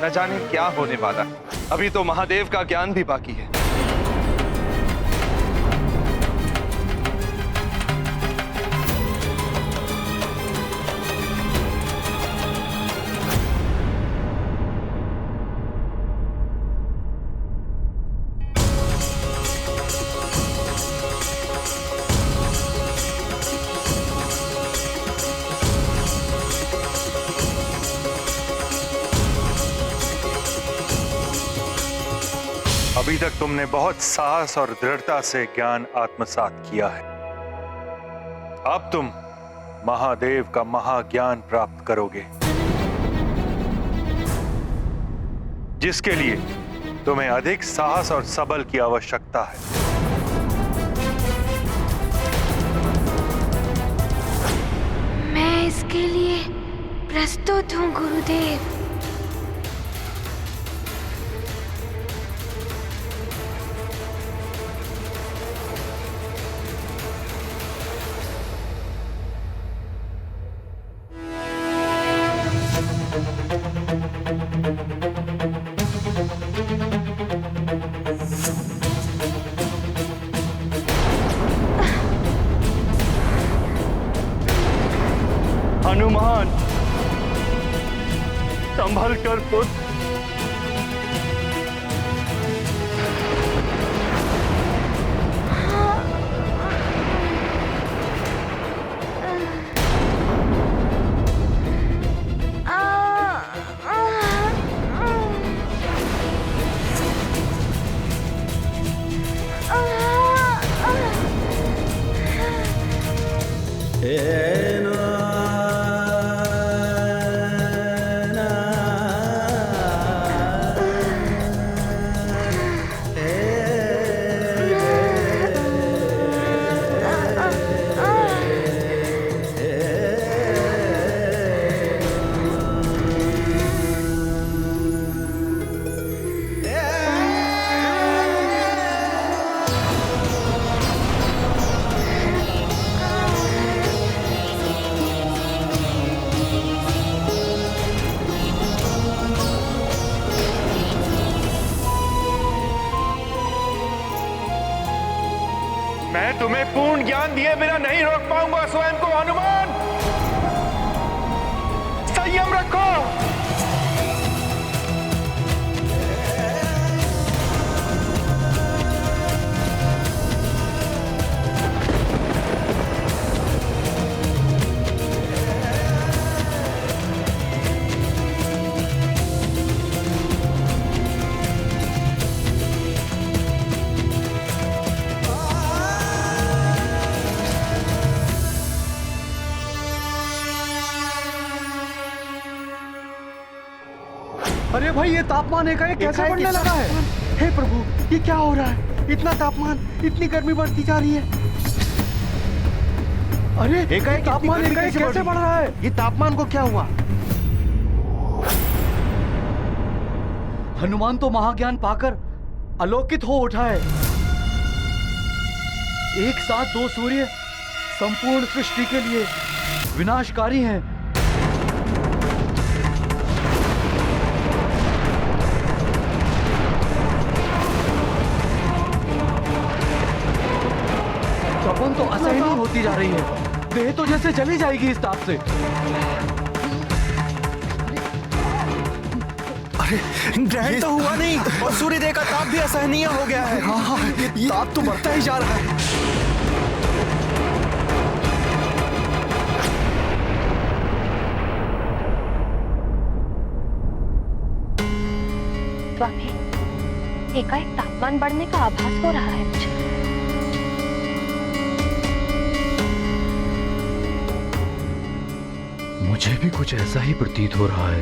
न जाने क्या होने वाला है। अभी तो महादेव का ज्ञान भी बाकी है। अभी तक तुमने बहुत साहस और दृढ़ता से ज्ञान आत्मसात किया है। अब तुम महादेव का महाज्ञान प्राप्त करोगे, जिसके लिए तुम्हें अधिक साहस और सबल की आवश्यकता है। मैं इसके लिए प्रस्तुत हूँ गुरुदेव। हनुमान, संभल कर पुत्र। मैं तुम्हें पूर्ण ज्ञान दिए बिना नहीं रोक पाऊंगा स्वयं को। हनुमान, संयम रखो। अरे भाई, ये तापमान एकाएक कैसे बढ़ने लगा है? हे प्रभु, ये क्या हो रहा है? इतना तापमान, इतनी गर्मी बढ़ती जा रही है। अरे एकाएक तापमान एकाएक कैसे बढ़ रहा है? ये तापमान को क्या हुआ? हनुमान तो महाज्ञान पाकर अलौकित हो उठा है। एक साथ दो सूर्य संपूर्ण सृष्टि के लिए विनाशकारी हैं। तपन तो असहनीय होती जा रही है। देह तो जैसे जली जाएगी इस ताप से। अरे ग्रहण तो हुआ नहीं और सूर्यदेव का ताप भी असहनीय हो गया है। हाँ, ये ताप तो बढ़ता ही जा रहा है। स्वामी, एकाएक तापमान बढ़ने का आभास हो रहा है मुझे। मुझे भी कुछ ऐसा ही प्रतीत हो रहा है।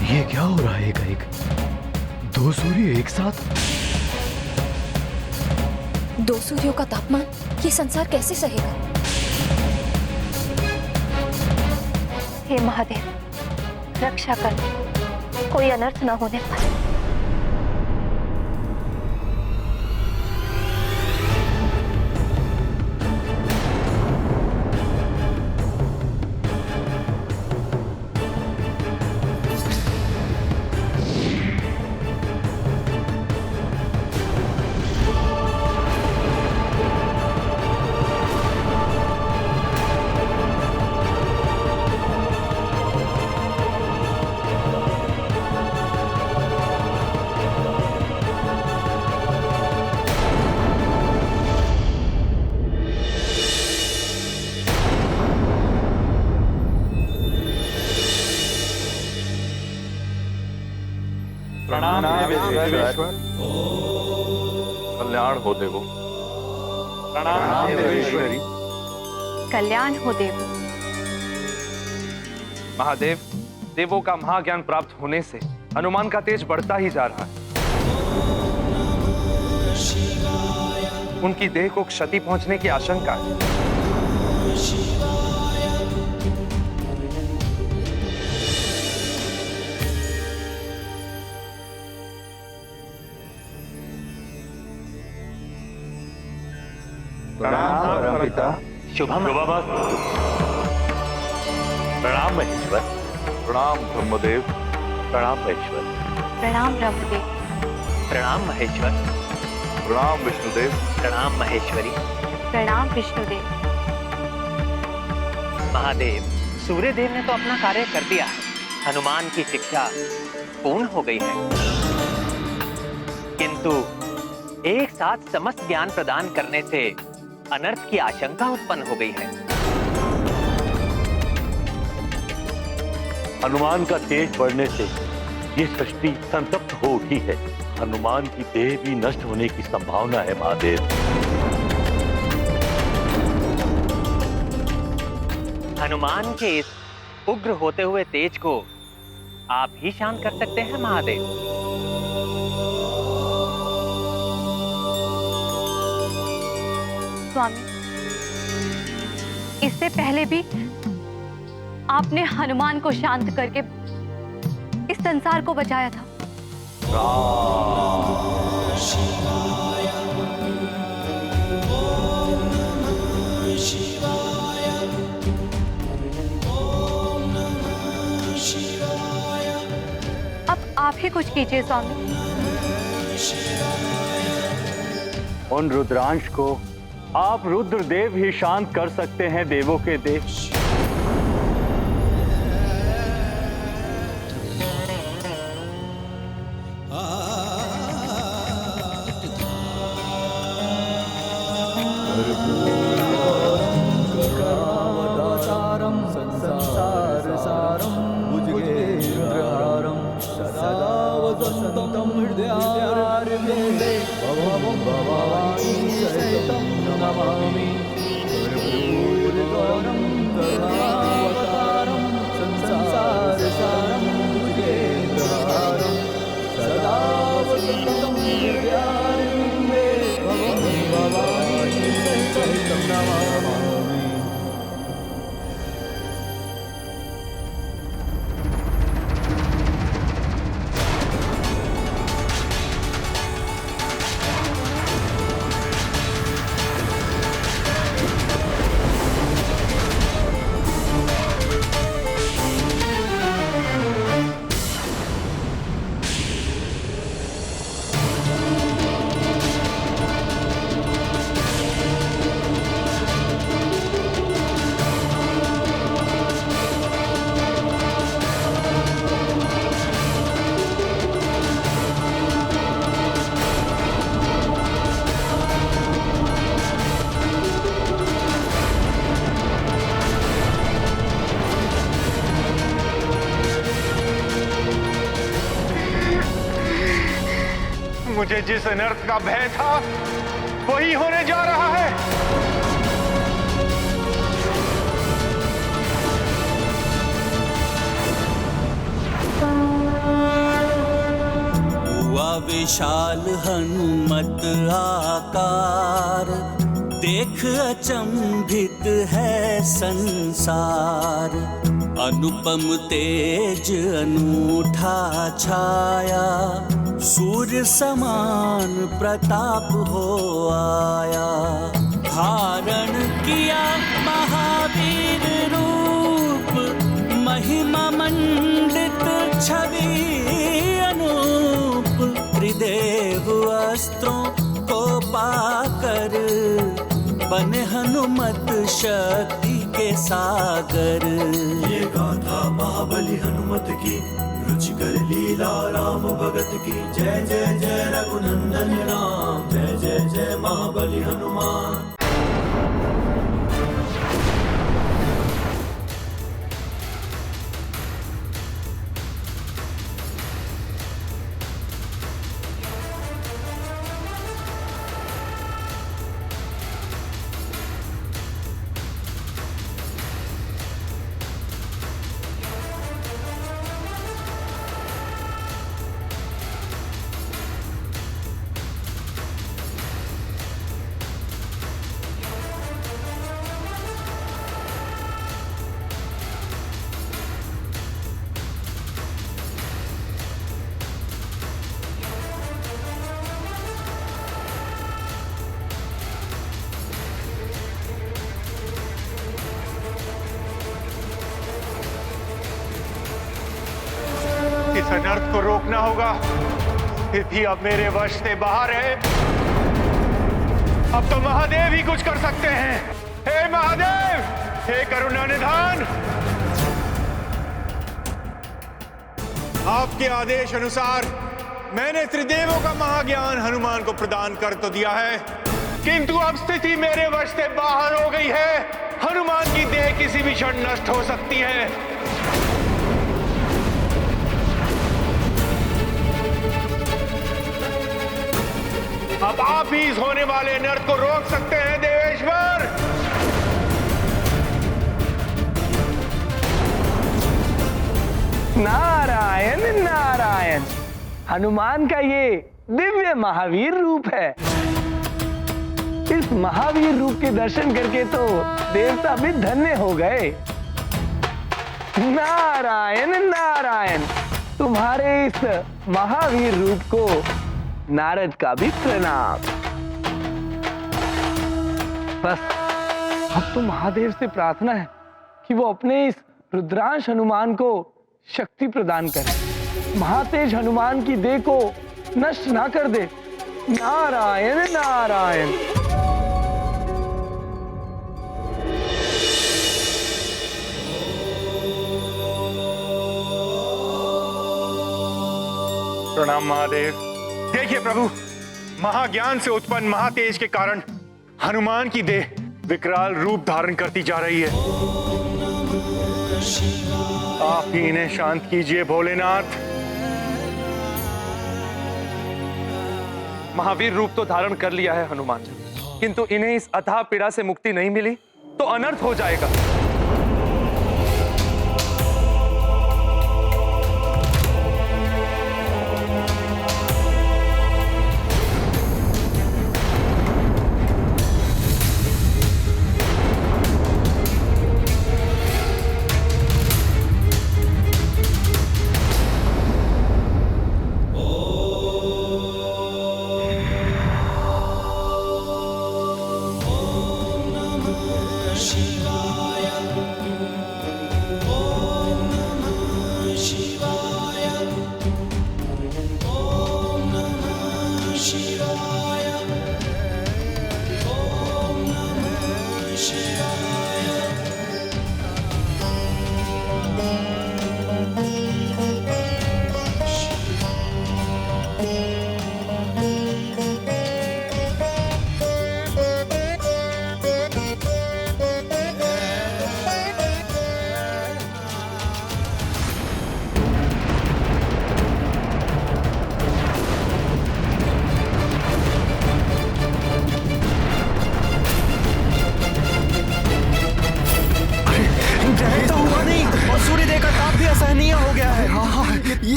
ये क्या हो रहा है? एकाएक दो सूर्य एक साथ। दो सूर्यों का तापमान ये संसार कैसे सहेगा? हे महादेव, रक्षा कर, कोई अनर्थ न होने पाए। देवेश्वर। कल्याण हो देवो। प्रणाम देवेश्वरी। कल्याण हो देव। महादेव, देवों का महाज्ञान प्राप्त होने से हनुमान का तेज बढ़ता ही जा रहा है। उनकी देह को क्षति पहुंचने की आशंका है। प्रणाम पिता। शुभम। प्रणाम महेश्वर। प्रणाम ब्रह्मदेव। प्रणाम महेश्वर। प्रणाम ब्रह्मदेव। प्रणाम महेश्वर। प्रणाम विष्णुदेव। प्रणाम महेश्वरी। प्रणाम विष्णुदेव। महादेव, सूर्यदेव ने तो अपना कार्य कर दिया है। हनुमान की शिक्षा पूर्ण हो गई है, किंतु एक साथ समस्त ज्ञान प्रदान करने से अनर्थ की आशंका उत्पन्न हो गई है। हनुमान का तेज बढ़ने से ये सृष्टि संतप्त हो उठी है। हनुमान की देह भी नष्ट होने की संभावना है महादेव। हनुमान के इस उग्र होते हुए तेज को आप ही शांत कर सकते हैं महादेव। स्वामी, इससे पहले भी आपने हनुमान को शांत करके इस संसार को बचाया था। अब आप ही कुछ कीजिए स्वामी। उन रुद्रांश को आप रुद्रदेव ही शांत कर सकते हैं देवों के देव। मुझे जिस अनर्थ का भय था वही होने जा रहा है। हुआ विशाल हनुमत आकार, देख अचंभित है संसार। अनुपम तेज अनूठा छाया, सूर्य समान प्रताप हो आया। धारण किया महावीर रूप, महिमा मंडित छवि अनूप। त्रिदेव अस्त्रों को पाकर बने हनुमत शक्ति के सागर। ये गाथा महाबली हनुमत की, रुचिकर लीला राम भगत की। जय जय जय रघुनंदन राम, जय जय जय महाबली हनुमान। इस अनर्थ को रोकना होगा। स्थिति अब मेरे वश से बाहर है। अब तो महादेव ही कुछ कर सकते हैं। हे महादेव, हे करुणा निधान, आपके आदेश अनुसार मैंने त्रिदेवों का महाज्ञान हनुमान को प्रदान कर तो दिया है, किंतु अब स्थिति मेरे वश से बाहर हो गई है। हनुमान की देह किसी भी क्षण नष्ट हो सकती है। अब आप ही इस होने वाले अनर्थ को रोक सकते हैं देवेश्वर। नारायण नारायण, हनुमान का ये दिव्य महावीर रूप है। इस महावीर रूप के दर्शन करके तो देवता भी धन्य हो गए। नारायण नारायण, तुम्हारे इस महावीर रूप को नारद का भी प्रणाम। बस अब तो महादेव से प्रार्थना है कि वो अपने इस रुद्रांश हनुमान को शक्ति प्रदान करे, महातेज हनुमान की देह को नष्ट ना कर दे। नारायण नारायण। प्रणाम महादेव। देखिए प्रभु, महाज्ञान से उत्पन्न महातेज के कारण हनुमान की देह विकराल रूप धारण करती जा रही है। आप ही इन्हें शांत कीजिए भोलेनाथ। महावीर रूप तो धारण कर लिया है हनुमान, किंतु इन्हें इस अथाह पीड़ा से मुक्ति नहीं मिली तो अनर्थ हो जाएगा।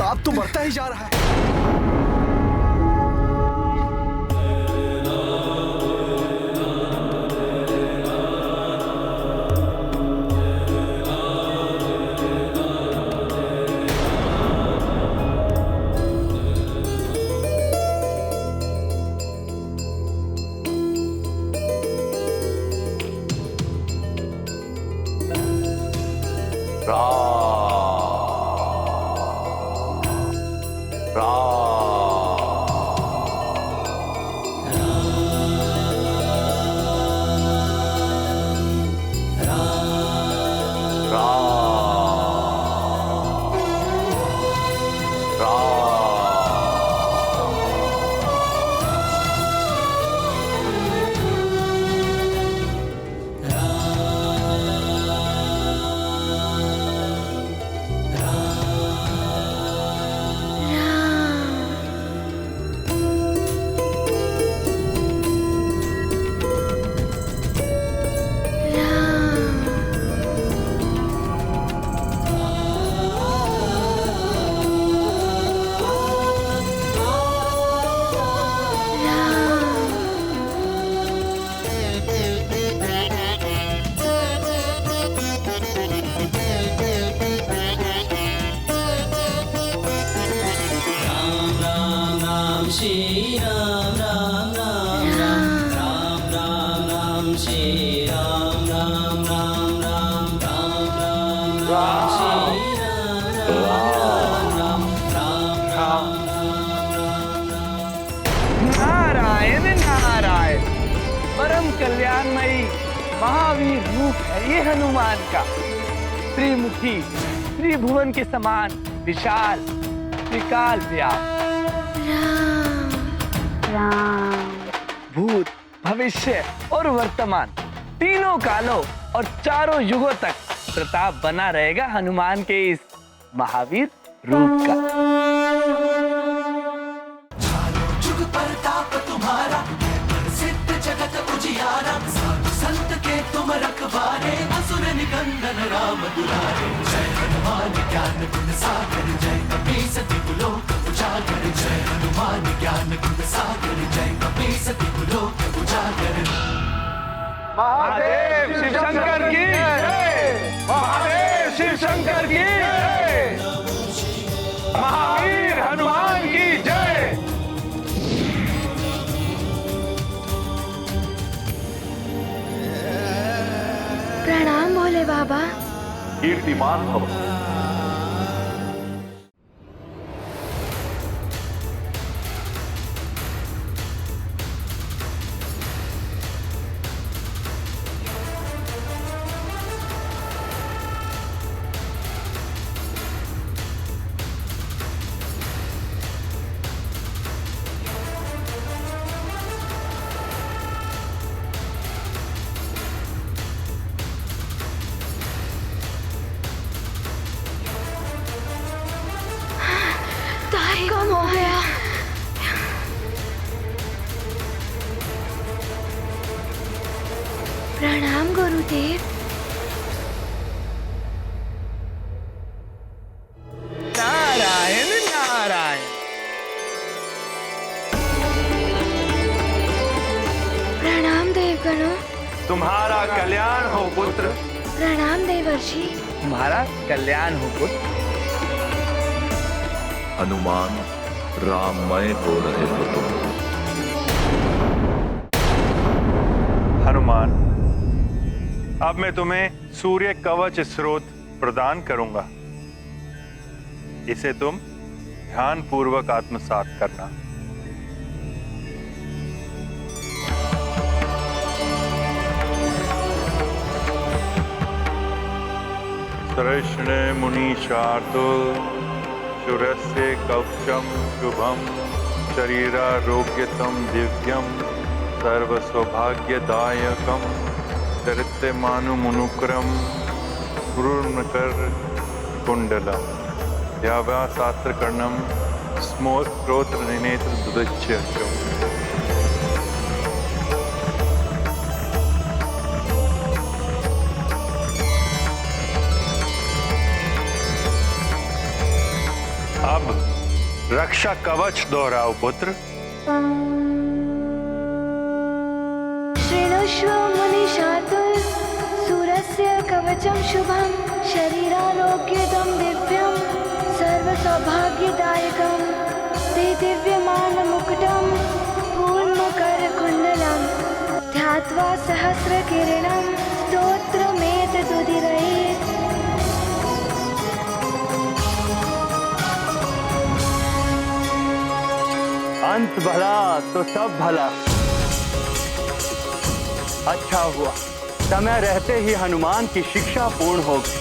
ताप तो बढ़ता ही जा रहा है। परम कल्याणमयी महावीर रूप है ये हनुमान का। त्रिमुखी, त्रिभुवन के समान विशाल, त्रिकाल व्याप्त, राम भूत, भविष्य और वर्तमान तीनों कालों और चारों युगों तक प्रताप बना रहेगा हनुमान के इस महावीर रूप का। जुग प्रताप तुम्हारा, प्रसिद्ध जगत उजियारा, साधु संत के तुम रखवारे, असुर निकंदन राम दुलारे। जय हनुमान ज्ञान गुण सागर, जय कपीस तिहु लोक उजागर। जय हनुमान ज्ञान गुण सागर, जय कपीस तिहु लोक उजागर। महादेव शिव शंकर की जय, महादेव शिव शंकर की जय, महावीर हनुमान की जय। प्रणाम भोले बाबा। कीर्तिमान भव। कम हो गया। प्रणाम गुरुदेव। नारायण नारायण। प्रणाम देवगणों। तुम्हारा कल्याण हो पुत्र। प्रणाम देवर्षि। तुम्हारा कल्याण हो पुत्र। हनुमान, राममय हो रहे हो तुम। हनुमान, अब मैं तुम्हें सूर्य कवच स्रोत प्रदान करूंगा। इसे तुम ध्यान पूर्वक आत्मसात करना। कृष्ण मुनीशार्दो शूरस्य कवचम शुभम शरीरारोग्यतम दिव्यम सर्वसौभाग्यदायकम चरित्रमानुमुनुक्रम गुरुर्मकर कुंडलम व्याव्याशास्त्रकर्णम स्मोत्रोत्र नेत्र दुदच्य। अब रक्षा कवच दोहराओ पुत्र। शृणुष्व मुनिशातुर सूरस्य कवचम शुभम शरीरारोग्यदं दिव्यम सर्वसौभाग्यदायकम ते दिव्यमानमुकुटं पूर्णमकरकुण्डलं ध्यात्वा सहस्रकिरणं स्तोत्रमेतदुदीरयेत्। अंत भला तो सब भला। अच्छा हुआ समय रहते ही हनुमान की शिक्षा पूर्ण हो गई।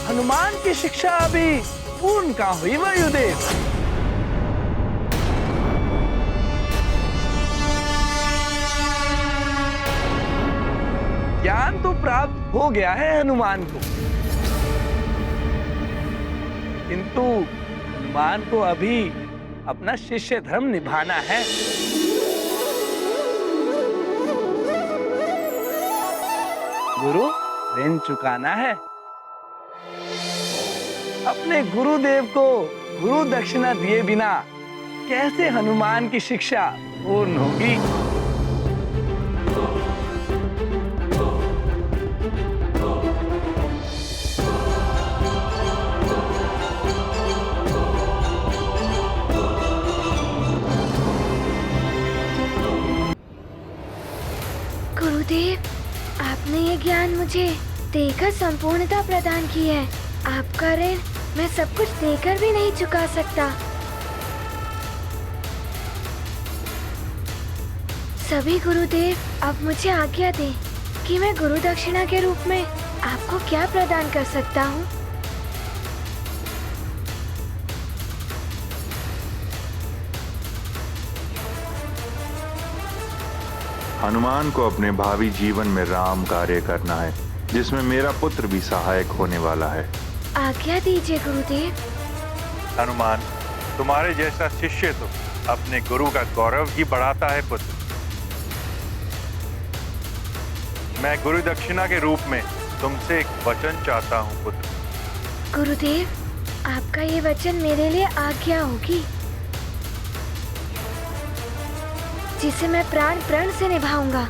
हनुमान की शिक्षा अभी पूर्ण कहाँ हुई वायुदेव? ज्ञान तो प्राप्त हो गया है हनुमान को, किंतु हनुमान को अभी अपना शिष्य धर्म निभाना है। गुरु ऋण चुकाना है। अपने गुरुदेव को गुरु दक्षिणा दिए बिना कैसे हनुमान की शिक्षा पूर्ण होगी? गुरुदेव, आपने ये ज्ञान मुझे देकर संपूर्णता प्रदान की है। आपका ऋण मैं सब कुछ देकर भी नहीं चुका सकता। सभी गुरुदेव, अब मुझे आज्ञा दें कि मैं गुरु दक्षिणा के रूप में आपको क्या प्रदान कर सकता हूँ। हनुमान को अपने भावी जीवन में राम कार्य करना है, जिसमें मेरा पुत्र भी सहायक होने वाला है। आज्ञा दीजिए गुरुदेव। हनुमान, तुम्हारे जैसा शिष्य तो अपने गुरु का गौरव ही बढ़ाता है पुत्र। मैं गुरु दक्षिणा के रूप में तुमसे एक वचन चाहता हूँ पुत्र। गुरुदेव, आपका ये वचन मेरे लिए आज्ञा होगी, जिसे मैं प्राण प्रण से निभाऊंगा।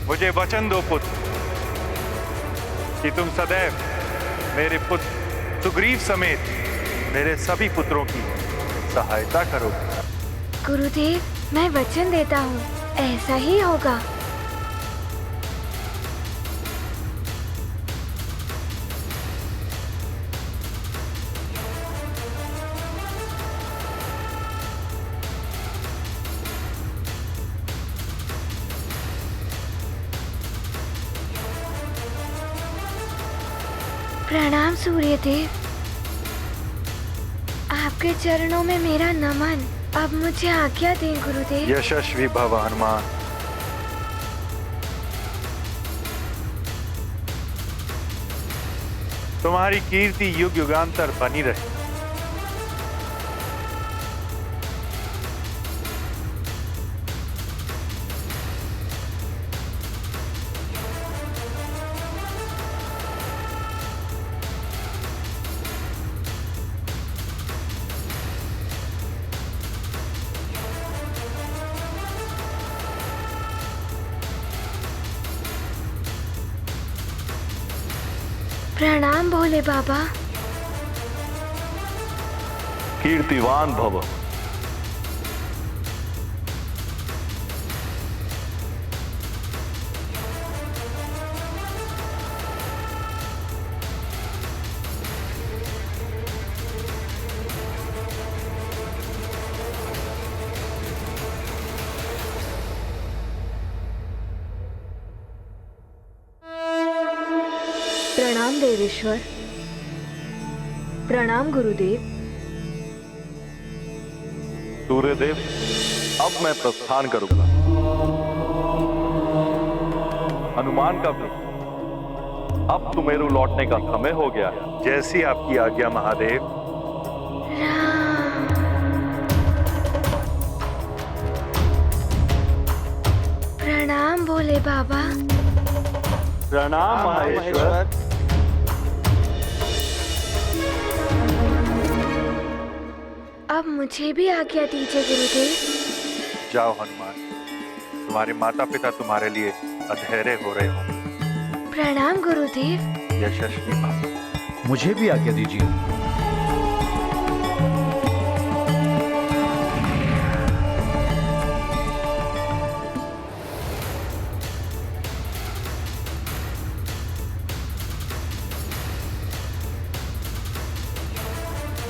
मुझे वचन दो पुत्र कि तुम सदैव मेरे पुत्र सुग्रीव समेत मेरे सभी पुत्रों की सहायता करोगे। गुरुदेव, मैं वचन देता हूँ, ऐसा ही होगा। प्रणाम सूर्यदेव, आपके चरणों में मेरा नमन। अब मुझे आज्ञा दें गुरुदेव। यशस्वी भव हनुमान। तुम्हारी कीर्ति युग युगांतर बनी रहे। प्रणाम भोले बाबा। कीर्तिवान भव। प्रणाम देवेश्वर। प्रणाम गुरुदेव। सूर्यदेव, अब मैं प्रस्थान करूंगा। हनुमान का भी अब तुम्हें लौटने का समय हो गया है। जैसी आपकी आज्ञा महादेव। प्रणाम भोले बाबा। प्रणाम महेश्वर। अब मुझे भी आज्ञा दीजिए गुरुदेव। जाओ हनुमान, तुम्हारे माता पिता तुम्हारे लिए अधैर्य हो रहे होंगे। प्रणाम गुरुदेव। यशस्वी भव। मुझे भी आज्ञा दीजिए।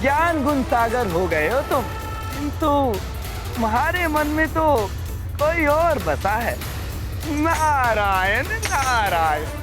ज्ञान गुण सागर हो गए हो तुम, किंतु तुम्हारे मन में तो कोई और बसा है। नारायण नारायण।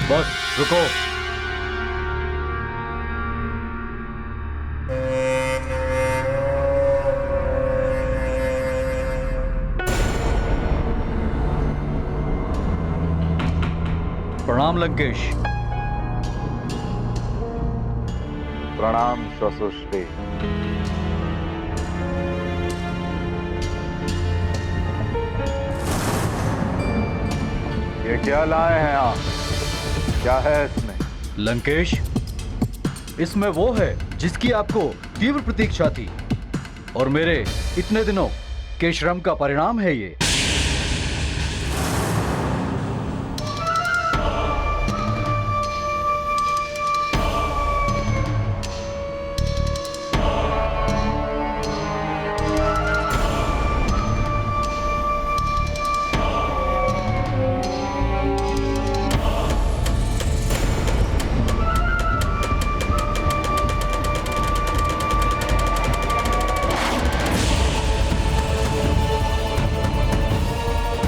बस रुको। प्रणाम लंकेश। प्रणाम ससुष्टे। ये क्या लाए हैं आप? क्या है इसमें? लंकेश, इसमें वो है जिसकी आपको तीव्र प्रतीक्षा थी और मेरे इतने दिनों के श्रम का परिणाम है ये।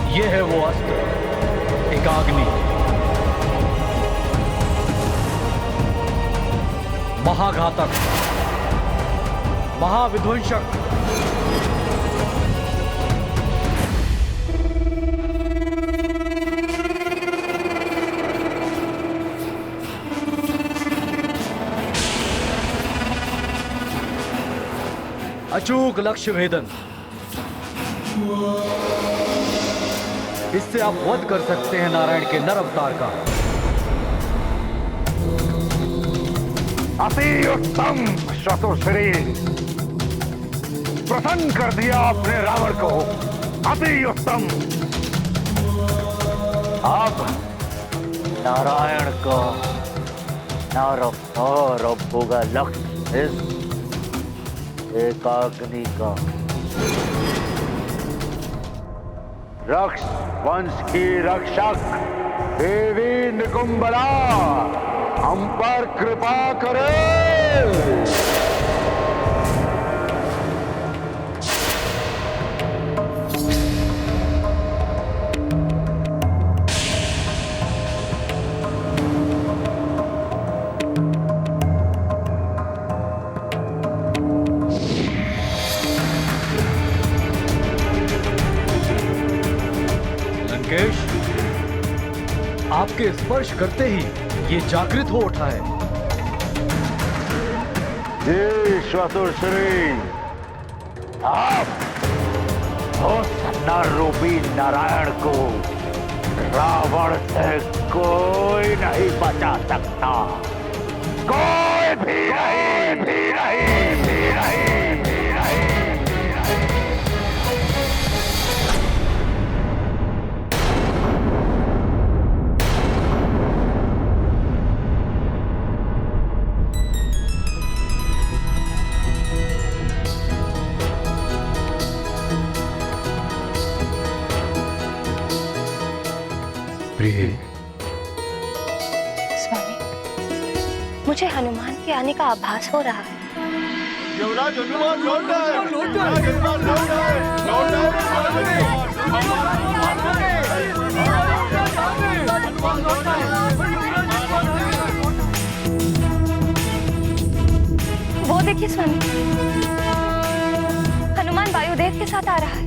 ये है वो अस्त्र, एकाग्नि, महाघातक, महाविध्वंसक। अचूक लक्ष्य भेदन। इससे आप वध कर सकते हैं नारायण के नर अवतार का। अति उत्तम शतुश्री, प्रसन्न कर दिया आपने रावण को। अति उत्तम। अब नारायण का नर अवतार अब होगा लक्ष्य इस एकाग्नि का। रक्ष वंश की रक्षक देवी निकुंबला हम पर कृपा करे। लंकेश, आपके स्पर्श करते ही ये जागृत हो उठा है। ये शतुश्री, आप उस नर रूपी नारायण को रावण से कोई नहीं बचा सकता। कोई भी नहीं, भी नहीं, भी नहीं, भी नहीं, भी नहीं। प्रिय, स्वामी, मुझे हनुमान के आने का आभास हो रहा है। युवराज हनुमान लौट आए। हनुमान लौट आए। लौट वो देखिए स्वामी, हनुमान वायुदेव के साथ आ रहा है।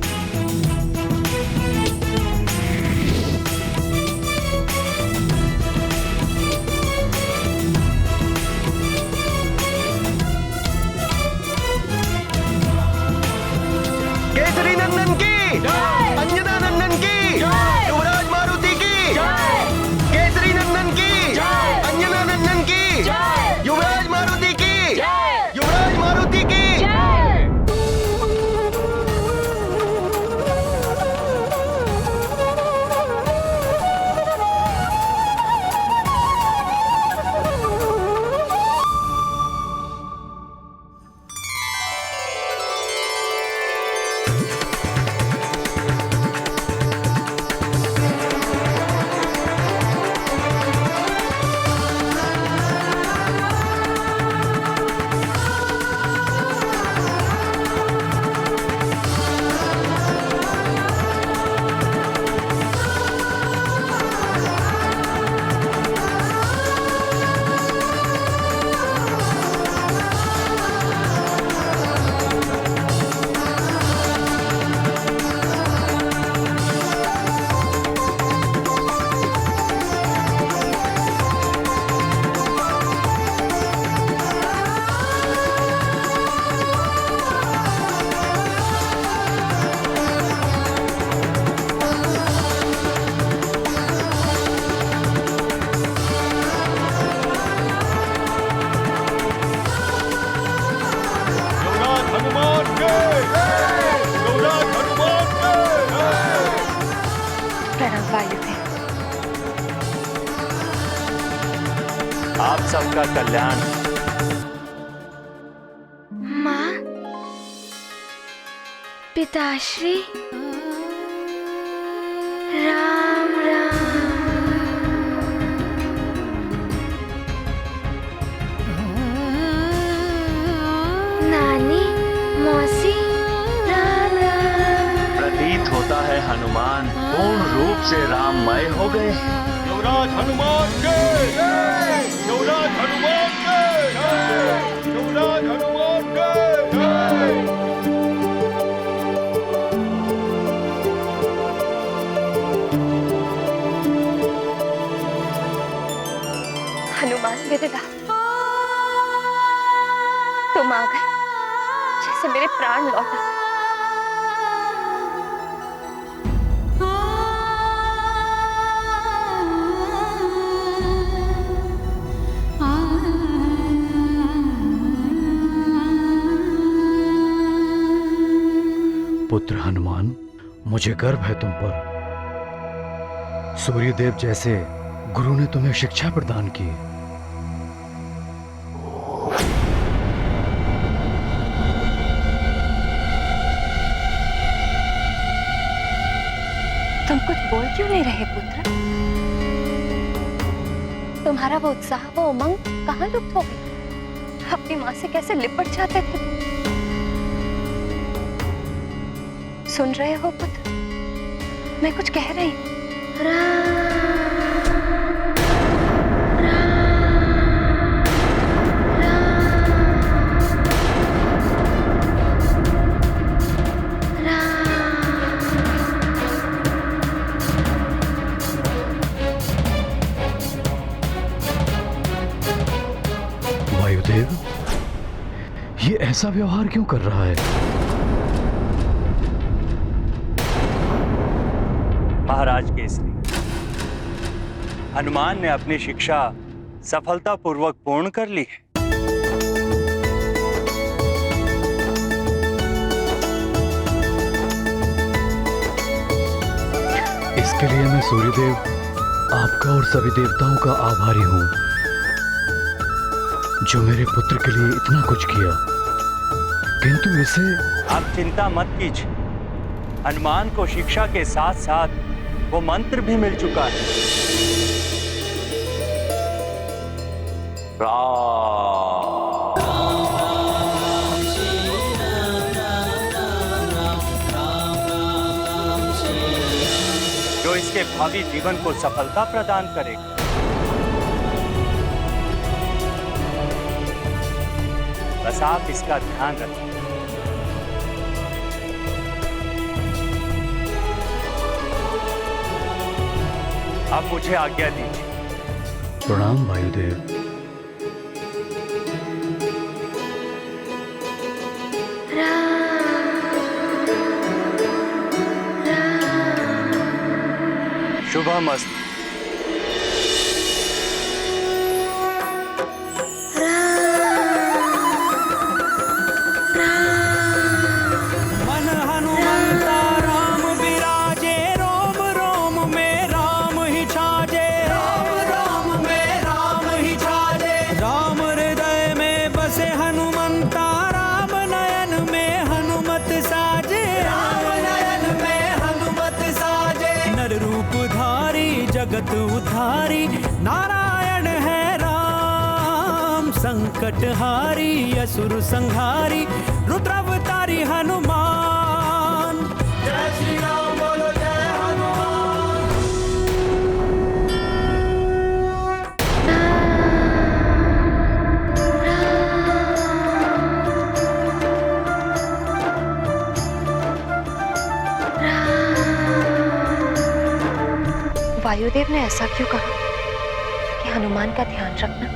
केसरी नंदन की, अंजना नंदन की, युवराज मारुति की, केसरी नंदन की, अंजना नंदन की, युवराज मारुति की, युवराज मारुति की। वायुदेव। आप सबका कल्याण। माँ, पिताश्री, राम राम। नानी, मौसी, राम राम। प्रतीत होता है हनुमान पूर्ण रूप से राममय हो गए। युवराज हनुमान के जय! युवराज हनुमान के जय! युवराज हनुमान के जय! हनुमान मेरे लाल, तुम आ गए जैसे मेरे प्राण लौट आए। पुत्र हनुमान, मुझे गर्व है तुम पर। सूर्यदेव जैसे गुरु ने तुम्हें शिक्षा प्रदान की। तुम कुछ बोल क्यों नहीं रहे पुत्र? तुम्हारा वो उत्साह, वो उमंग कहाँ लुप्त हो गई? अपनी माँ से कैसे लिपट जाते थे? सुन रहे हो पुत्र? मैं कुछ कह रही हूँ। वायुदेव, ये ऐसा व्यवहार क्यों कर रहा है? महाराज केसरी, हनुमान ने अपनी शिक्षा सफलतापूर्वक पूर्ण कर ली है। इसके लिए मैं सूर्यदेव आपका और सभी देवताओं का आभारी हूं, जो मेरे पुत्र के लिए इतना कुछ किया। किंतु इसे आप चिंता मत कीजिए, हनुमान को शिक्षा के साथ साथ वो मंत्र भी मिल चुका है। जो इसके भावी जीवन को सफलता प्रदान करेगा। बस आप इसका ध्यान रखें। आप मुझे आज्ञा दीजिए। प्रणाम वायुदेव। शुभमस्तु। मन हनुमंता राम विराजे, रोम रोम में राम ही छाजे। राम राम में राम ही छाजे। राम हृदय में बसे हनुमंता, राम नयन में हनुमत साजे। राम नयन में हनुमत साजे। नर रूप धारी जगत उद्धारी, नारायण है राम। संकट हारी असुर संहारी, रुद्रावतारी हनुमान। जय श्री राम बोलो, जय हनुमान। वायुदेव ने ऐसा क्यों कहा कि हनुमान का ध्यान रखना?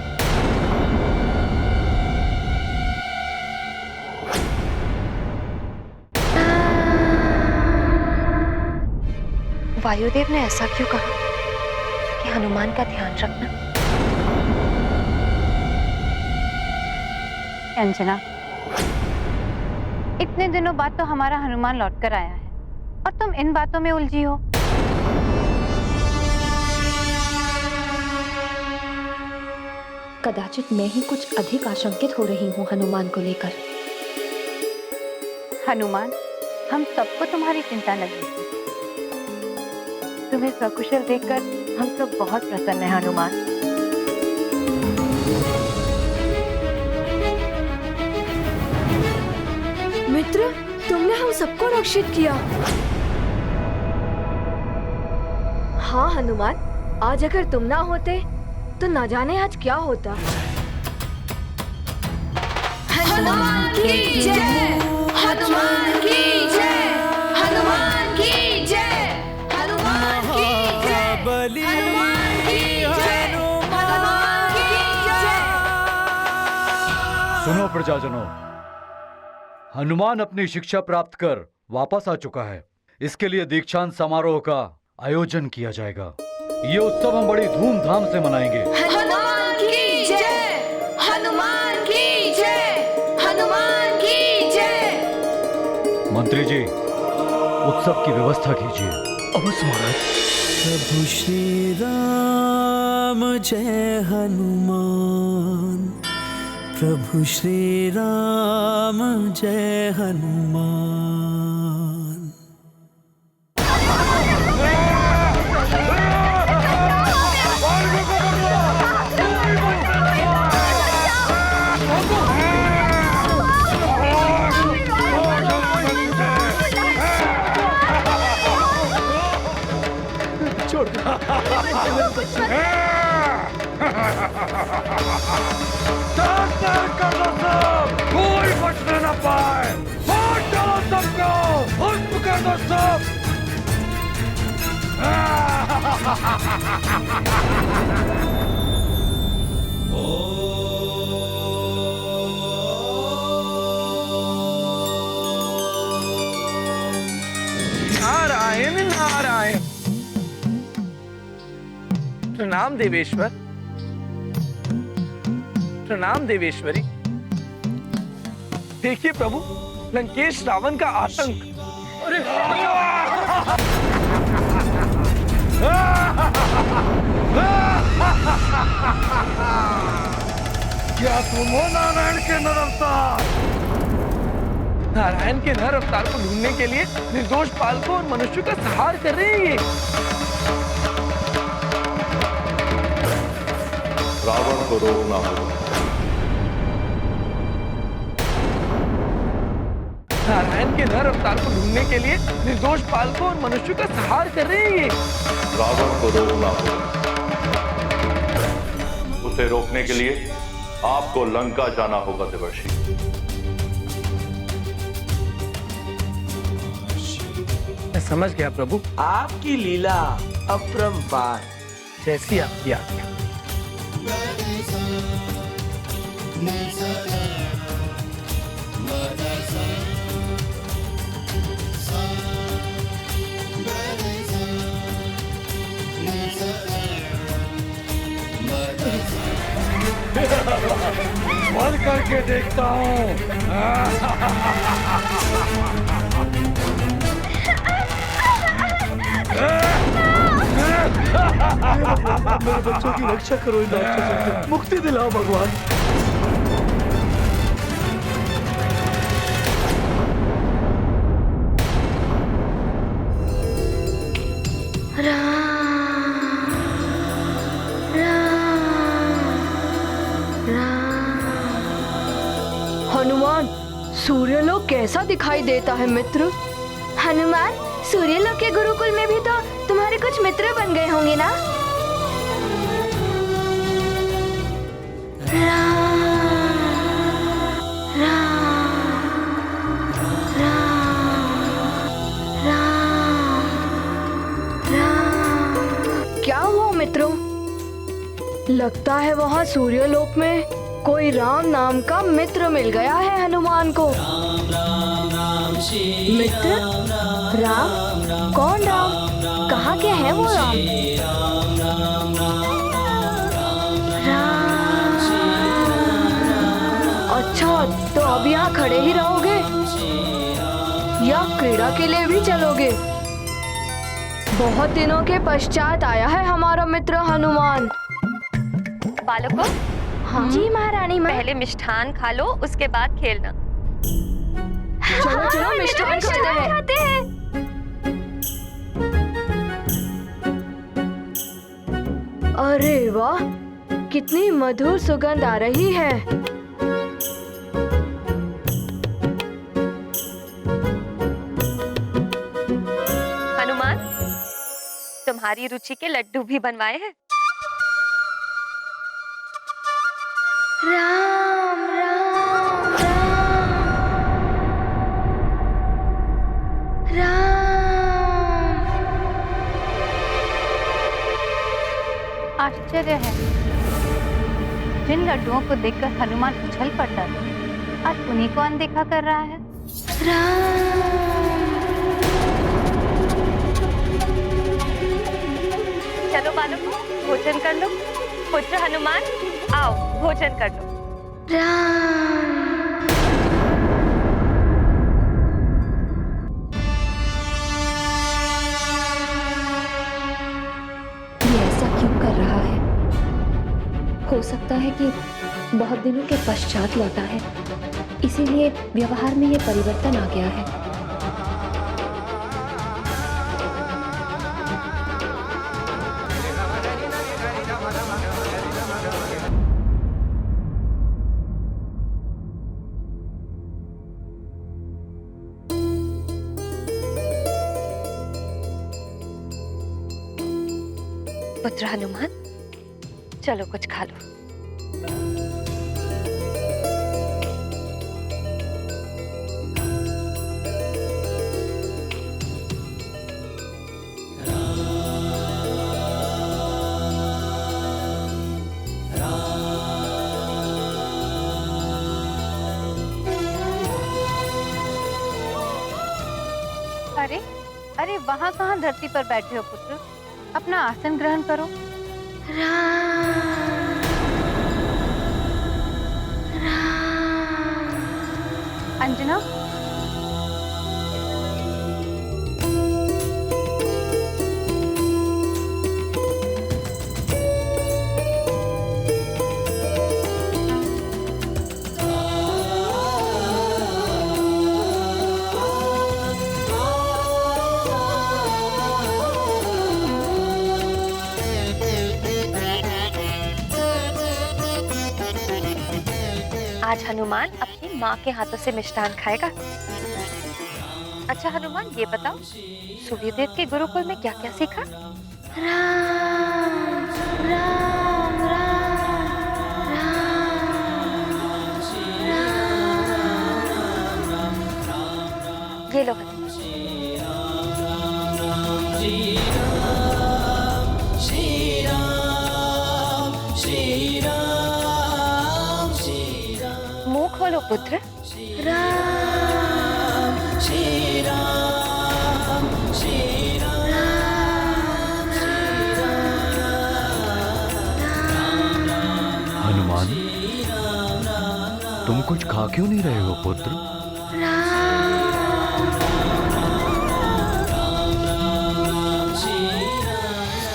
वायुदेव ने ऐसा क्यों कहा कि हनुमान का ध्यान रखना? अंजना, इतने दिनों बाद तो हमारा हनुमान लौट कर आया है और तुम इन बातों में उलझी हो। कदाचित मैं ही कुछ अधिक आशंकित हो रही हूँ हनुमान को लेकर। हनुमान, हम सबको तुम्हारी चिंता लगी थी। तुम्हें सकुशल देखकर हम सब बहुत प्रसन्न हैं हनुमान। मित्र, तुमने हम सबको रक्षित किया। हाँ हनुमान, आज अगर तुम ना होते तो ना जाने आज क्या होता। हनुमान की जय, हनुमान की जय, हनुमान की जय, हनुमान की जय, हनुमान की जय, हनुमान की जय। सुनो प्रजाजनों, हनुमान अपनी शिक्षा प्राप्त कर वापस आ चुका है। इसके लिए दीक्षांत समारोह का आयोजन किया जाएगा। ये उत्सव हम बड़ी धूमधाम से मनाएंगे। हनुमान की जय, हनुमान की जय, हनुमान की जय। मंत्री जी, उत्सव की व्यवस्था कीजिए। अवश्य महाराज। प्रभु श्री राम जय हनुमान, प्रभु श्री राम जय हनुमान। छोड़ दो। कोई बचने ना पाए। मार डालो सबको, भस्म कर दो सब। नारायण नारायण। प्रणाम देवेश्वर। प्रणाम देवेश्वरी। देखिए प्रभु, लंकेश रावण का आतंक। अरे क्या तुम हो नारायण के नर अवतार? नारायण के नर अवतार को ढूंढने के लिए निर्दोष बालकों और मनुष्यों का संहार कर रहे हैं ये। रावण को रोकना होगा। नारायण के नर अवतार को ढूंढने के लिए निर्दोष बालकों और मनुष्यों का संहार कर रहे हैं ये। रावण को रोकना होगा। उसे रोकने के लिए आपको लंका जाना होगा देवर्षि। मैं समझ गया प्रभु। आपकी लीला अपरंपार। जैसी आपकी आज्ञा। बंद करके देखता हूँ। मेरे बच्चों की रक्षा करो, इन राक्षसों से मुक्ति दिलाओ भगवान। हनुमान, सूर्यलोक कैसा दिखाई देता है मित्र? हनुमान, सूर्यलोक के गुरुकुल में भी तो तुम्हारे कुछ मित्र बन गए होंगे ना? क्या हुआ मित्रों? लगता है वहाँ सूर्यलोक में कोई राम नाम का मित्र मिल गया है हनुमान को। मित्र? राम? कौन राम? कहाँ के हैं वो राम? अच्छा, तो अब यहाँ खड़े ही रहोगे या क्रीड़ा के लिए भी चलोगे? बहुत दिनों के पश्चात आया है हमारा मित्र हनुमान। बालकों, हाँ जी महारानी माँ। पहले मिष्ठान खा लो, उसके बाद खेलना। चलो चलो मिष्ठान खाते हैं। अरे वाह, कितनी मधुर सुगंध आ रही है। हनुमान, तुम्हारी रुचि के लड्डू भी बनवाए हैं। राम राम राम राम। आश्चर्य है, जिन लड्डुओं को देखकर हनुमान उछल पड़ता था, आज उन्हीं को अनदेखा कर रहा है। चलो बालकों, भोजन कर लो। पुत्र हनुमान, आओ भोजन कर लो। ये ऐसा क्यों कर रहा है? हो सकता है कि बहुत दिनों के पश्चात लौटा है, इसीलिए व्यवहार में ये परिवर्तन आ गया है। पुत्र हनुमान, चलो कुछ खा लो। अरे अरे, वहाँ कहाँ धरती पर बैठे हो पुत्र? अपना आसन ग्रहण करो। अंजना, आज हनुमान अपनी माँ के हाथों से मिष्ठान खाएगा। अच्छा हनुमान, ये बताओ, सूर्यदेव के गुरुकुल में क्या क्या सीखा? राम राम ये लो। मुंह खोलो पुत्र। हनुमान, तुम कुछ खा क्यों नहीं रहे हो पुत्र?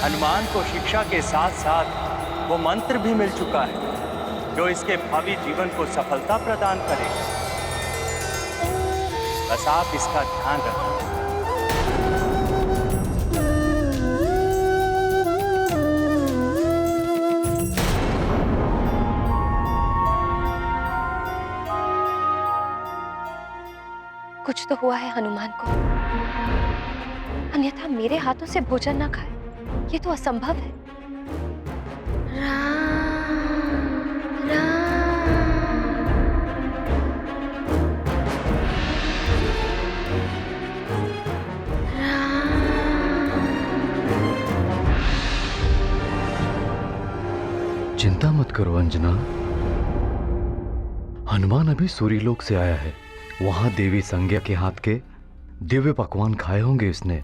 हनुमान को शिक्षा के साथ साथ वो मंत्र भी मिल चुका है जो इसके भावी जीवन को सफलता प्रदान करेगा। बस आप इसका ध्यान रखें। कुछ तो हुआ है हनुमान को, अन्यथा मेरे हाथों से भोजन ना खाए, ये तो असंभव है। चिंता मत करो अंजना, हनुमान अभी सूर्यलोक से आया है। वहां देवी संज्ञा के हाथ के दिव्य पकवान खाए होंगे इसने,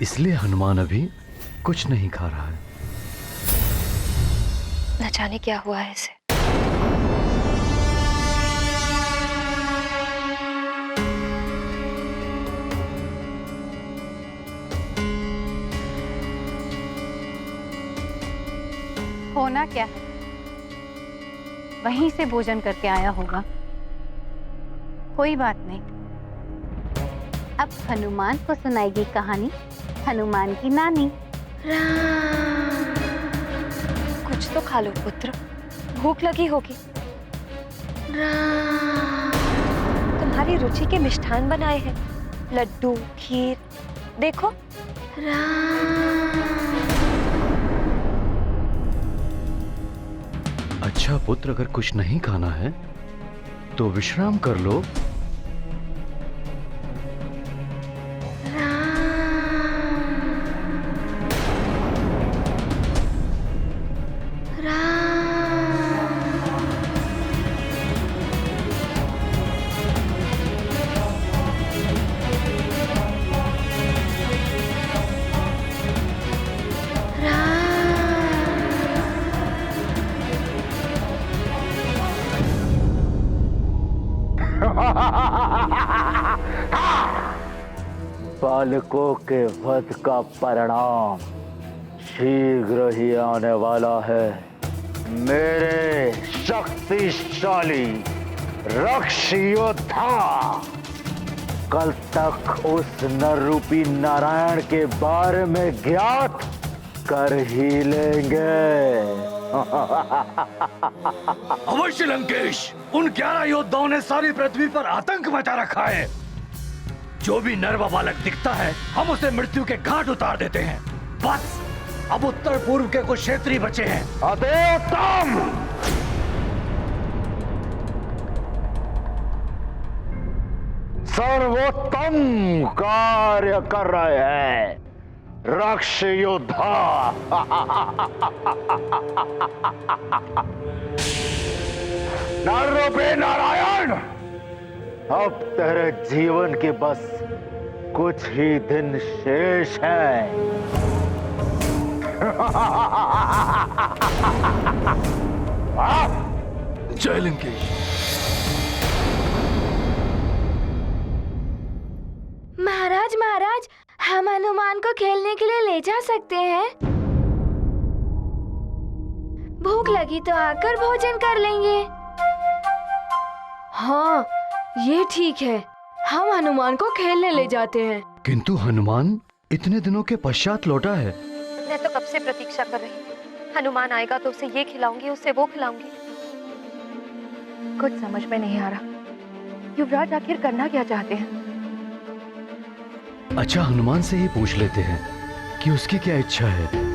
इसलिए हनुमान अभी कुछ नहीं खा रहा है। न जाने क्या हुआ है इसे। होना क्या है? वहीं से भोजन करके आया होगा। कोई बात नहीं, अब हनुमान को सुनाएगी कहानी हनुमान की नानी। कुछ तो खा लो पुत्र, भूख लगी होगी। तुम्हारी रुचि के मिष्ठान बनाए हैं, लड्डू, खीर, देखो। अच्छा पुत्र, अगर कुछ नहीं खाना है तो विश्राम कर लो। बालकों के वध का परिणाम शीघ्र ही आने वाला है। मेरे शक्तिशाली रक्ष योद्धा कल तक उस नर रूपी नारायण के बारे में ज्ञात कर ही लेंगे। अवश्य लंकेश, उन 11 योद्धाओं ने सारी पृथ्वी पर आतंक मचा रखा है। जो भी नर व बालक दिखता है हम उसे मृत्यु के घाट उतार देते हैं। बस अब उत्तर पूर्व के कुछ क्षेत्रीय बचे हैं। अतोत्तम, सर्वोत्तम कार्य कर रहे हैं रक्ष योद्धा। नर रूपी नारायण, अब तेरे जीवन के बस कुछ ही दिन शेष हैं। जय लंकेश। महाराज महाराज, हम हनुमान को खेलने के लिए ले जा सकते हैं? भूख लगी तो आकर भोजन कर लेंगे। हाँ, ये ठीक है, हम हनुमान को खेलने ले जाते हैं। किंतु हनुमान इतने दिनों के पश्चात लौटा है। मैं तो कब से प्रतीक्षा कर रही हूँ। हनुमान आएगा तो उसे ये खिलाऊंगी, उसे वो खिलाऊंगी। कुछ समझ में नहीं आ रहा, युवराज आखिर करना क्या चाहते हैं? अच्छा, हनुमान से ही पूछ लेते हैं कि उसकी क्या इच्छा है।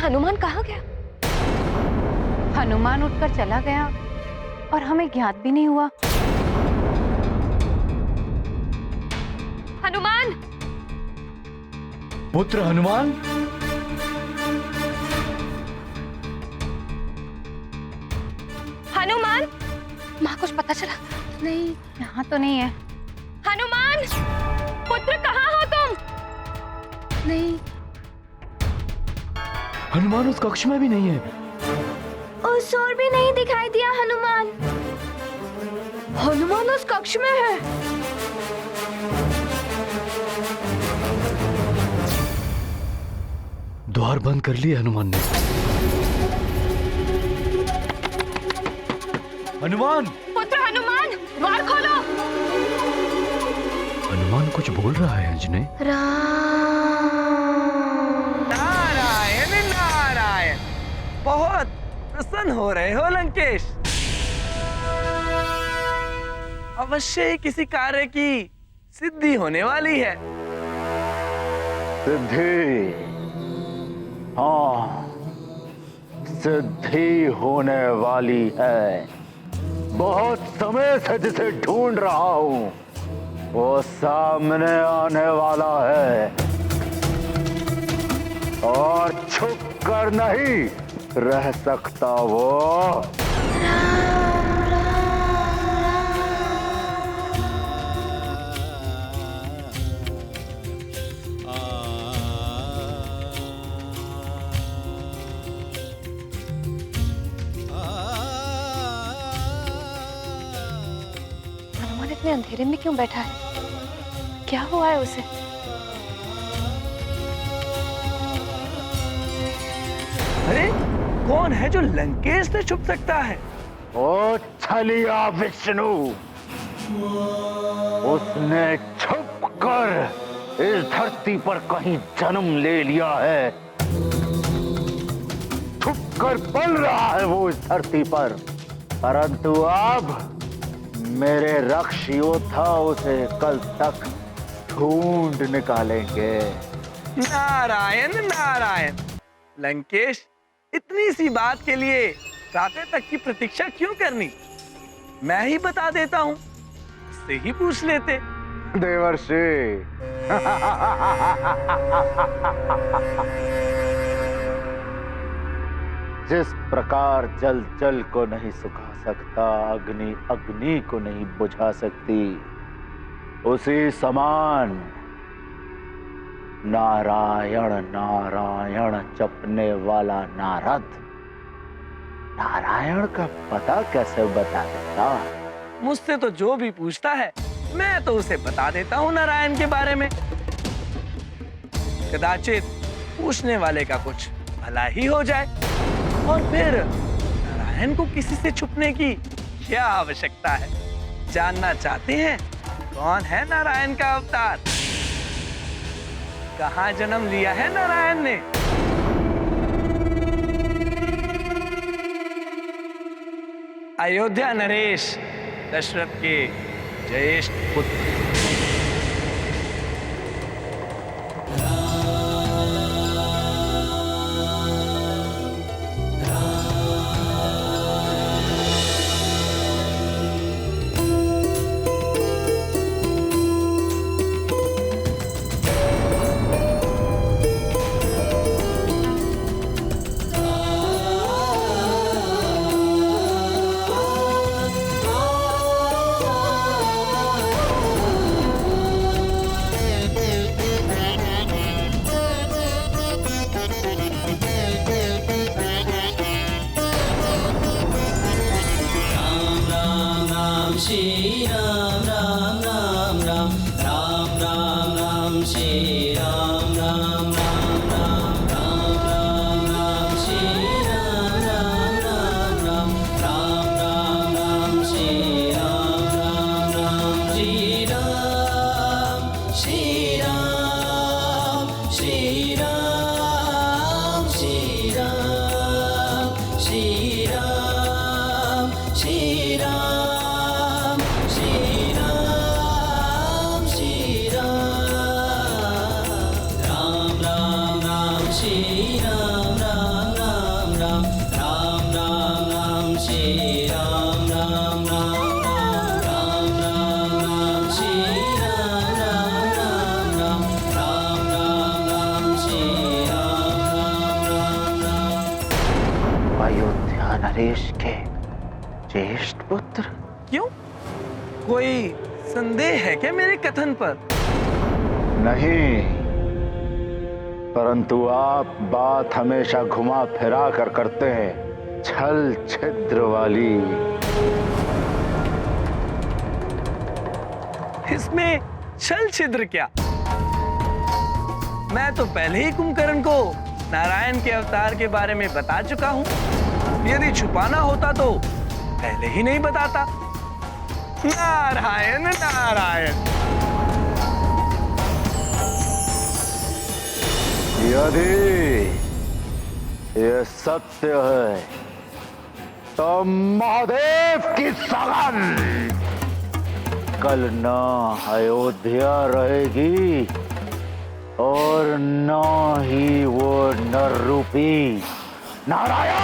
हनुमान कहाँ गया? हनुमान उठकर चला गया और हमें ज्ञात भी नहीं हुआ। हनुमान! पुत्र हनुमान! हनुमान! माँ, कुछ पता चला? नहीं, यहाँ तो नहीं है। हनुमान! पुत्र, कहाँ हो तुम? नहीं, हनुमान उस कक्ष में भी नहीं है। उस ओर भी नहीं दिखाई दिया हनुमान। हनुमान उस कक्ष में है। द्वार बंद कर लिए हनुमान ने। हनुमान! पुत्र हनुमान, द्वार खोलो। हनुमान कुछ बोल रहा है अंजने। नारायण नारायण, बहुत प्रसन्न हो रहे हो लंकेश। अवश्य ही किसी कार्य की सिद्धि होने वाली है। सिद्धि? हाँ, सिद्धि होने वाली है। बहुत समय से जिसे ढूंढ रहा हूं वो सामने आने वाला है और छुप कर नहीं रह सकता वो। हनुमान इतने अंधेरे में क्यों बैठा है? क्या हुआ है उसे? अरे कौन है जो लंकेश से छुप सकता है? ओ छलिया विष्णु, उसने छुपकर इस धरती पर कहीं जन्म ले लिया है। छुपकर पल रहा है वो इस धरती पर, परंतु अब मेरे रक्ष योद्धा उसे कल तक ढूंढ निकालेंगे। नारायण नारायण। लंकेश, इतनी सी बात के लिए रातें तक की प्रतीक्षा क्यों करनी? मैं ही बता देता हूँ, उससे ही पूछ लेते। देवर्षि, जिस प्रकार जल जल को नहीं सुखा सकता, अग्नि अग्नि को नहीं बुझा सकती, उसी समान नारायण नारायण जपने वाला नारद नारायण का पता कैसे बता देता? मुझसे तो जो भी पूछता है मैं तो उसे बता देता हूँ नारायण के बारे में। कदाचित पूछने वाले का कुछ भला ही हो जाए, और फिर नारायण को किसी से छुपने की क्या आवश्यकता है? जानना चाहते हैं कौन है नारायण का अवतार? कहाँ जन्म लिया है नारायण ने? अयोध्या नरेश दशरथ के ज्येष्ठ पुत्र। श्री राम राम राम राम राम राम राम श्री राम राम राम राम राम राम राम श्री राम राम राम राम राम राम राम श्री राम राम राम श्री राम श्री राम श्री राम श्री राम श्री राम श्री राम अयोध्या नरेश के ज्येष्ठ पुत्र? क्यों, कोई संदेह है क्या मेरे कथन पर? नहीं, परंतु आप बात हमेशा घुमा फिरा कर करते हैं, छल छिद्र वाली। इसमें छल छिद्र क्या? मैं तो पहले ही कुंभकर्ण को नारायण के अवतार के बारे में बता चुका हूँ। यदि छुपाना होता तो पहले ही नहीं बताता। नारायण नारायण। यदि ये सत्य है तो महादेव की सगन कल न अयोध्या रहेगी और न ही वो नर रूपी नारायण।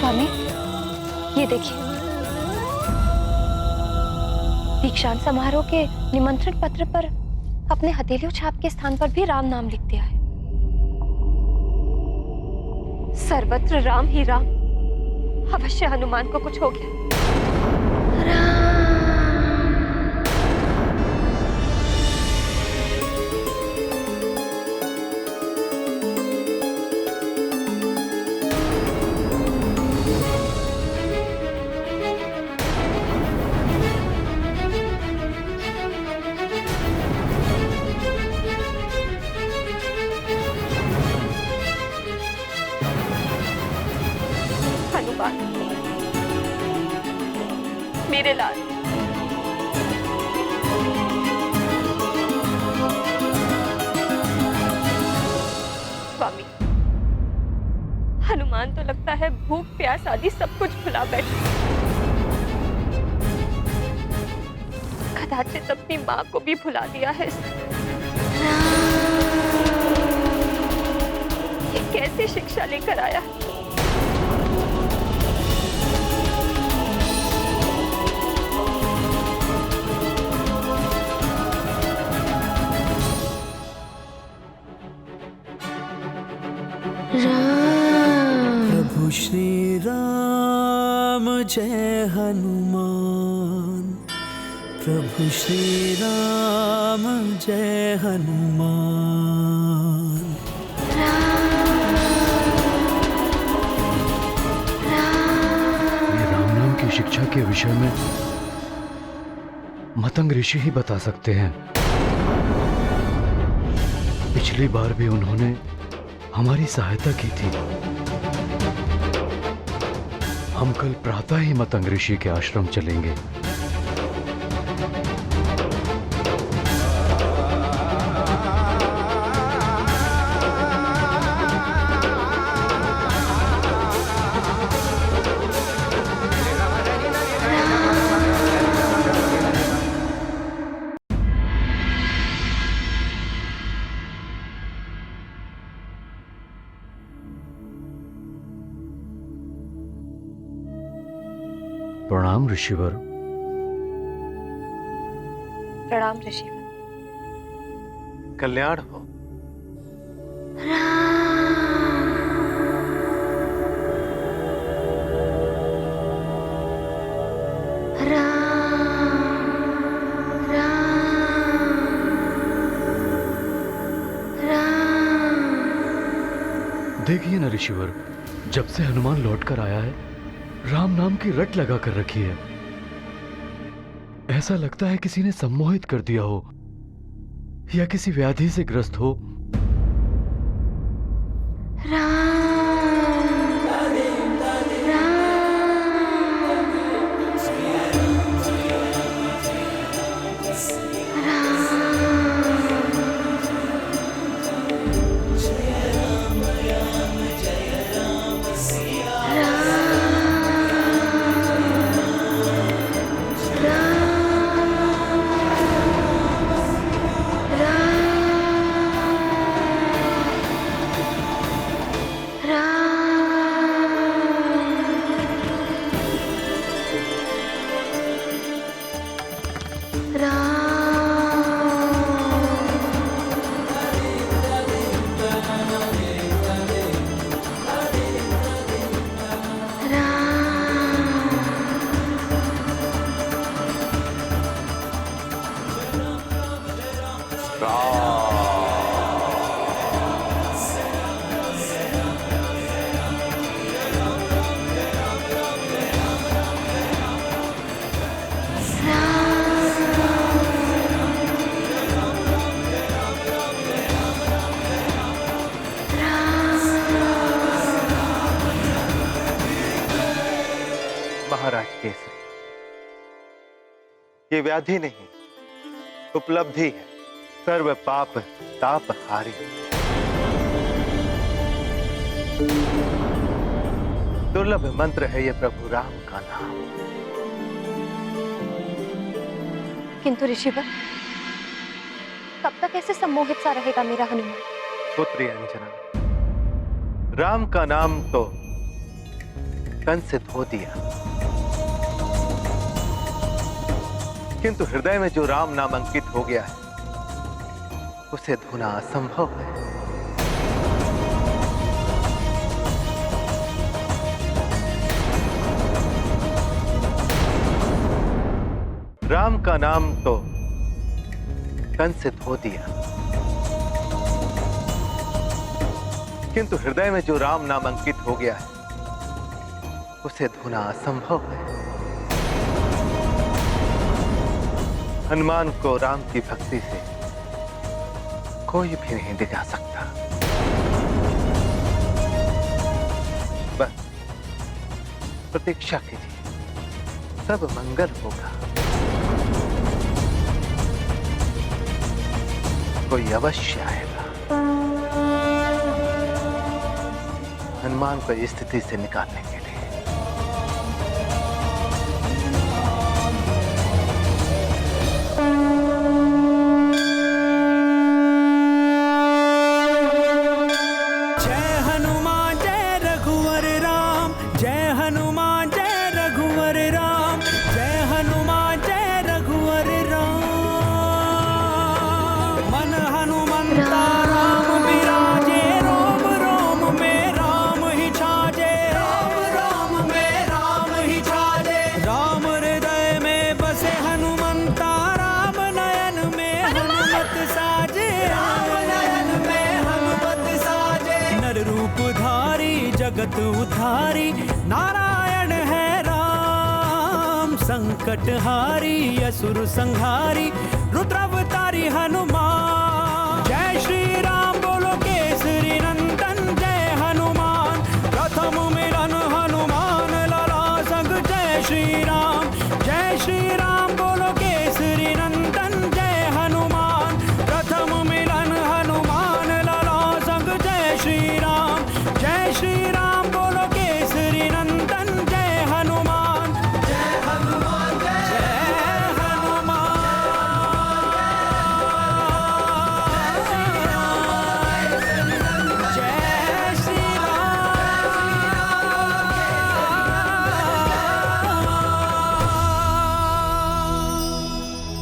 स्वामी, ये देखिए, दीक्षांत समारोह के निमंत्रण पत्र पर अपने हथेलियों छाप के स्थान पर भी राम नाम लिख दिया है। सर्वत्र राम ही राम। अवश्य हनुमान को कुछ हो गया। मेरे लाल, स्वामी, हनुमान तो लगता है भूख प्यास आदि सब कुछ भुला बैठे। कदाचित अपनी माँ को भी भुला दिया है। ये कैसी शिक्षा लेकर आया? प्रभु श्री राम जय हनुमान, प्रभु श्री राम जय हनुमान। ये राम नाम की शिक्षा के विषय में मतंग ऋषि ही बता सकते हैं। पिछली बार भी उन्होंने हमारी सहायता की थी। हम कल प्रातः ही मतंग ऋषि के आश्रम चलेंगे। प्रणाम ऋषिवर। प्रणाम ऋषिवर। कल्याण हो। देखिए ना ऋषिवर, जब से हनुमान लौटकर आया है, राम नाम की रट लगा कर रखी है। ऐसा लगता है किसी ने सम्मोहित कर दिया हो या किसी व्याधि से ग्रस्त हो। महाराज केसरी, ये व्याधि नहीं, उपलब्धि है। सर्व पाप ताप हारी। दुर्लभ मंत्र है ये प्रभु राम का नाम। किंतु ऋषिवर, कब तक ऐसे सम्मोहित सा रहेगा मेरा हनुमान? पुत्री अंजना, राम का नाम तो कंस से धो दिया, किंतु हृदय में जो राम नाम अंकित हो गया है उसे धोना असंभव है। राम का नाम तो कंस से धो दिया, किंतु हृदय में जो राम नाम अंकित हो गया है उसे धोना असंभव है। हनुमान को राम की भक्ति से कोई भी नहीं दिखा सकता। बस प्रतीक्षा कीजिए, सब मंगल होगा। कोई अवश्य आएगा हनुमान को इस स्थिति से निकालने के लिए। जय हनुमान जय रघुवर राम, जय हनुमान जय रघुवर राम, जय हनुमान जय रघुवर राम। मन हनुमंता राम विराजे, रोम रोम में राम ही छाजे, राम राम में राम ही छाजे। राम हृदय में बसे हनुमंता, राम नयन में हनुमत साजे, राम नयन में हनुमत साजे। नर रूप धारी जगत उधारी, नारायण है राम। संकट हारी असुर संहारी, रुद्रावतारी हनुमान। जय श्री राम बोलो केसरी नंदन, जय हनुमान प्रथम मिलन हनुमान लाला संग। जय श्री राम बोलो केसरी नंदन, जय हनुमान प्रथम मिलन हनुमान लाला संग। जय श्री राम बोलो केसरी नंदन, जय हनुमान, जय हनुमान, जय हनुमान। जय श्री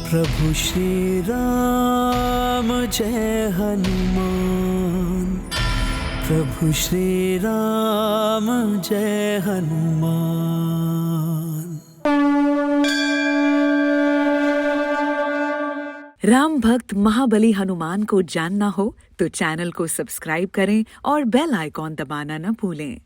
प्रभु श्री राम जय हनुमान, प्रभु श्री राम जय हनुमान। राम भक्त महाबली हनुमान को जानना हो तो चैनल को सब्सक्राइब करें और बेल आइकॉन दबाना न भूलें।